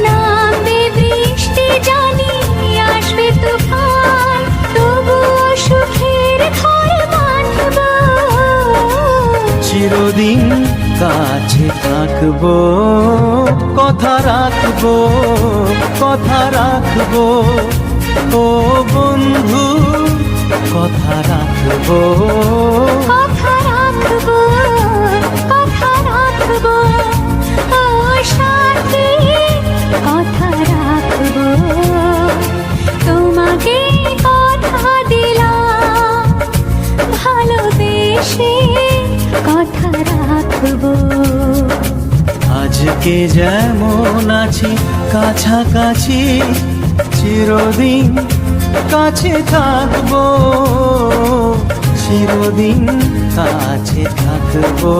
নামবে বৃষ্টি জানি আসবে তুফান, তবুও সুখের ঘর বাঁধব। চিরদিন কাছে থাকবো, কথা রাখবো, কথা রাখবো, ও বন্ধু কথা রাখবো, কথা রাখবো, কথা রাখবো, ও সাথী কথা রাখবো। তোমাকে কথা দিলাম, ভালোবেসে কথা রাখবো। আজকে যেমন আছি কাছাকাছি, চিরদিন কাছে থাকবো, চিরদিন কাছে থাকবো।